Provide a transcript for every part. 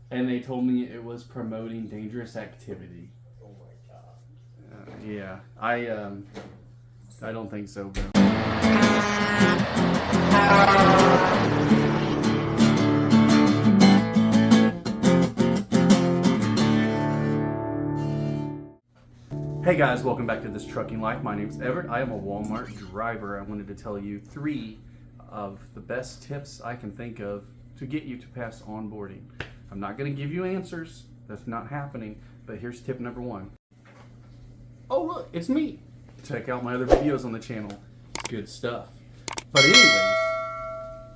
and they told me it was promoting dangerous activity. Oh my god. Yeah, I don't think so, bro. Hey guys, welcome back to This Trucking Life. My name's Everett. I am a Walmart driver. I wanted to tell you 3 of the best tips I can think of to get you to pass onboarding. I'm not going to give you answers. That's not happening. But here's tip number 1. Oh look, it's me. Check out my other videos on the channel. Good stuff. But anyways,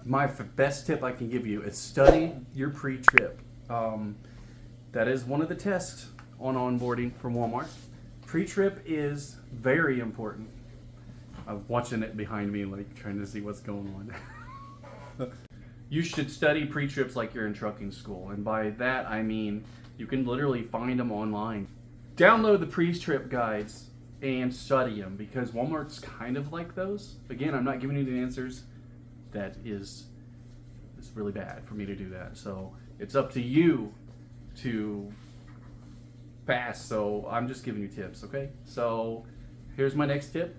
my best tip I can give you is study your pre-trip. That is one of the tests on onboarding from Walmart. Pre-trip is very important. I'm watching it behind me, like trying to see what's going on. You should study pre-trips like you're in trucking school, and by that I mean you can literally find them online. Download the pre-trip guides and study them, because Walmart's kind of like those. Again, I'm not giving you the answers. That is, it's really bad for me to do that. So it's up to you to pass. So I'm just giving you tips, okay? So here's my next tip.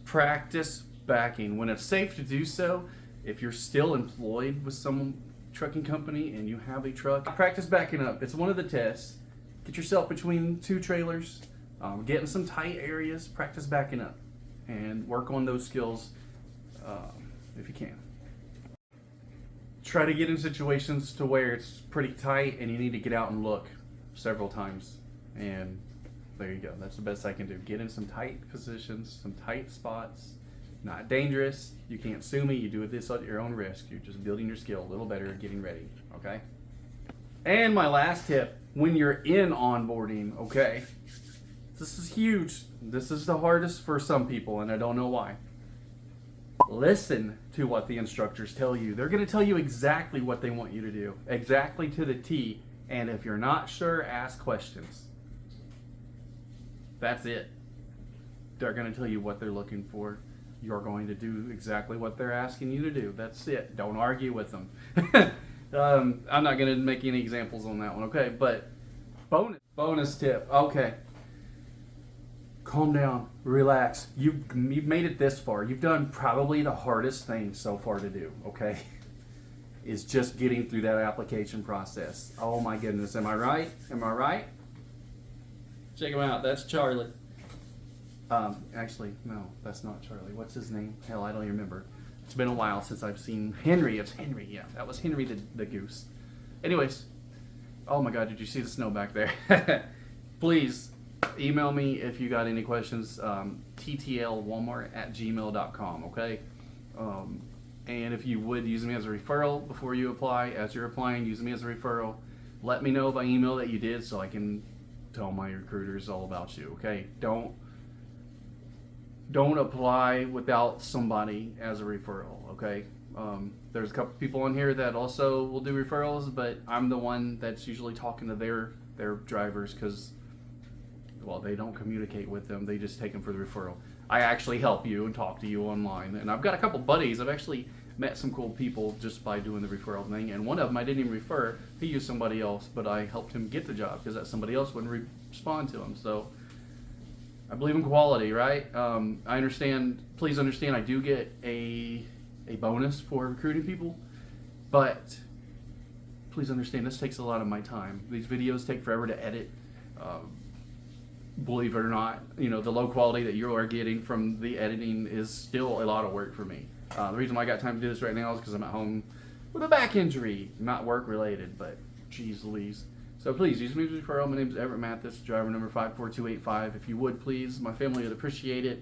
Practice backing when it's safe to do so. If you're still employed with some trucking company and you have a truck, practice backing up. It's one of the tests. Get yourself between 2 trailers, get in some tight areas, practice backing up, and work on those skills if you can. Try to get in situations to where it's pretty tight and you need to get out and look several times, and there you go. That's the best I can do. Get in some tight positions, some tight spots. Not dangerous. You can't sue me. You do this at your own risk. You're just building your skill a little better and getting ready, okay? And my last tip, when you're in onboarding, okay? This is huge. This is the hardest for some people, and I don't know why. Listen to what the instructors tell you. They're going to tell you exactly what they want you to do, exactly to the T. And if you're not sure, ask questions. That's it. They're going to tell you what they're looking for. You're going to do exactly what they're asking you to do. That's it. Don't argue with them. I'm not going to make any examples on that one, okay? But bonus tip. Okay. Calm down. Relax. You've made it this far. You've done probably the hardest thing so far to do, okay? Is just getting through that application process. Oh my goodness, am I right? Am I right? Check him out, that's Charlie. Actually, no, that's not Charlie. What's his name? Hell, I don't even remember. It's been a while since I've seen Henry. It's Henry, yeah. That was Henry the goose. Anyways, oh my God, did you see the snow back there? Please email me if you got any questions. ttlwalmart@gmail.com, okay? And if you would use me as a referral before you apply, as you're applying, use me as a referral. Let me know by email that you did so I can tell my recruiters all about you, okay? Don't apply without somebody as a referral, okay? There's a couple people on here that also will do referrals, but I'm the one that's usually talking to their drivers because, well, they don't communicate with them. They just take them for the referral. I actually help you and talk to you online. And I've got a couple buddies. I've actually met some cool people just by doing the referral thing. And one of them I didn't even refer. He used somebody else, but I helped him get the job because that somebody else wouldn't respond to him. So I believe in quality, right? I understand. Please understand I do get a bonus for recruiting people. But please understand this takes a lot of my time. These videos take forever to edit. Believe it or not, you know, the low quality that you are getting from the editing is still a lot of work for me. The reason why I got time to do this right now is because I'm at home with a back injury, not work related, but geez Louise. So please use me as a referral. My name is Everett Mathis, driver number 54285. If you would please, my family would appreciate it.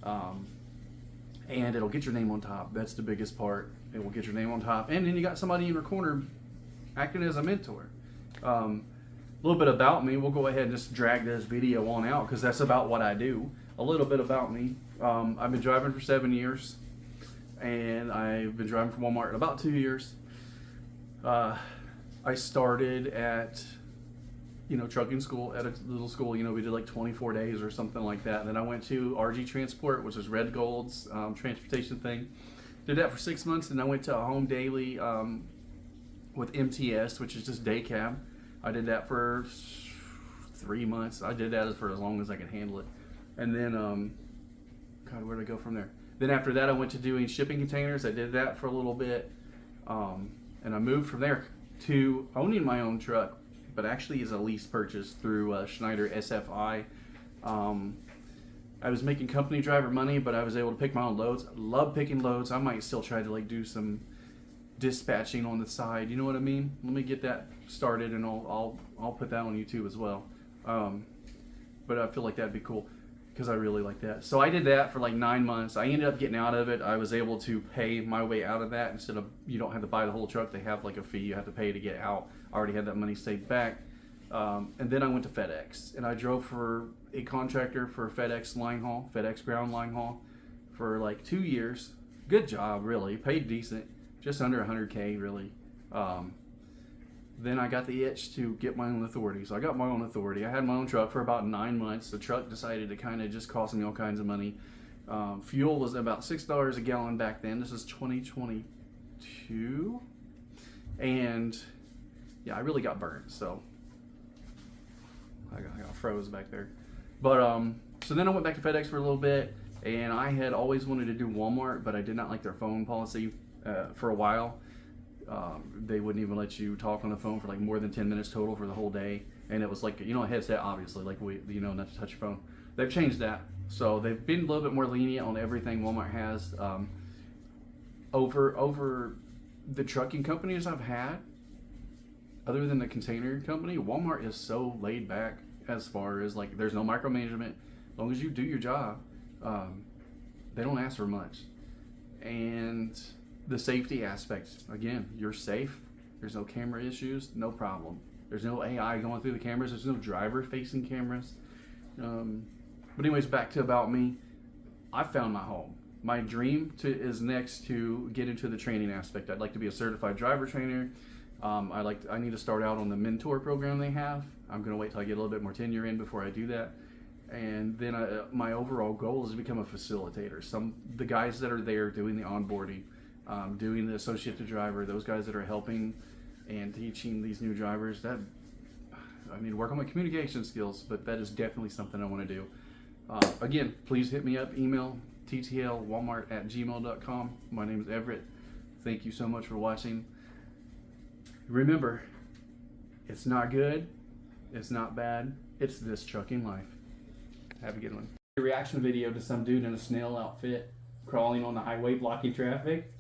And it'll get your name on top. That's the biggest part. It will get your name on top. And then you got somebody in your corner acting as a mentor. A little bit about me. We'll go ahead and just drag this video on out because that's about what I do. A little bit about me. I've been driving for 7 years, and I've been driving for Walmart about 2 years. I started at, trucking school at a little school. We did like 24 days or something like that. And then I went to RG Transport, which is Red Gold's transportation thing. Did that for 6 months, and I went to a home daily with MTS, which is just day cab. I did that for 3 months. I did that for as long as I could handle it. And then, God, where did I go from there? Then after that, I went to doing shipping containers. I did that for a little bit. And I moved from there to owning my own truck, but actually is a lease purchase through Schneider SFI. I was making company driver money, but I was able to pick my own loads. I love picking loads. I might still try to like do some dispatching on the side. You know what I mean? Let me get that started, and I'll put that on YouTube as well. But I feel like that'd be cool because I really like that. So I did that for like 9 months. I ended up getting out of it. I was able to pay my way out of that instead of, you don't have to buy the whole truck. They have like a fee you have to pay to get out. I already had that money saved back. And then I went to FedEx, and I drove for a contractor for FedEx line haul, FedEx ground line haul for like 2 years. Good job, really. Paid decent, just under 100K, really. Then I got the itch to get my own authority. So I got my own authority. I had my own truck for about 9 months. The truck decided to kind of just cost me all kinds of money. Fuel was about $6 a gallon back then. This is 2022. And yeah, I really got burned. So I got froze back there. But so then I went back to FedEx for a little bit, and I had always wanted to do Walmart, but I did not like their phone policy for a while. They wouldn't even let you talk on the phone for like more than 10 minutes total for the whole day. And it was like, a headset, obviously, like not to touch your phone. They've changed that. So they've been a little bit more lenient on everything Walmart has. Over the trucking companies I've had, other than the container company, Walmart is so laid back as far as like, there's no micromanagement. As long as you do your job, they don't ask for much. And the safety aspect, again, you're safe. There's no camera issues, no problem. There's no AI going through the cameras. There's no driver facing cameras. But anyways, back to about me. I found my home. My dream is next to get into the training aspect. I'd like to be a certified driver trainer. I need to start out on the mentor program they have. I'm gonna wait till I get a little bit more tenure in before I do that. And then my overall goal is to become a facilitator. The guys that are there doing the onboarding, doing the associate to driver, those guys that are helping and teaching these new drivers, that I need to work on my communication skills, but that is definitely something I want to do. Again, please hit me up, email ttlwalmart@gmail.com. My name is Everett. Thank you so much for watching. Remember, it's not good, it's not bad, it's this trucking life. Have a good one. A reaction video to some dude in a snail outfit crawling on the highway blocking traffic.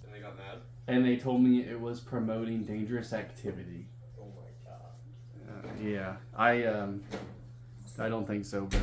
And they got mad? And they told me it was promoting dangerous activity. Oh my god. Yeah, I don't think so, bro.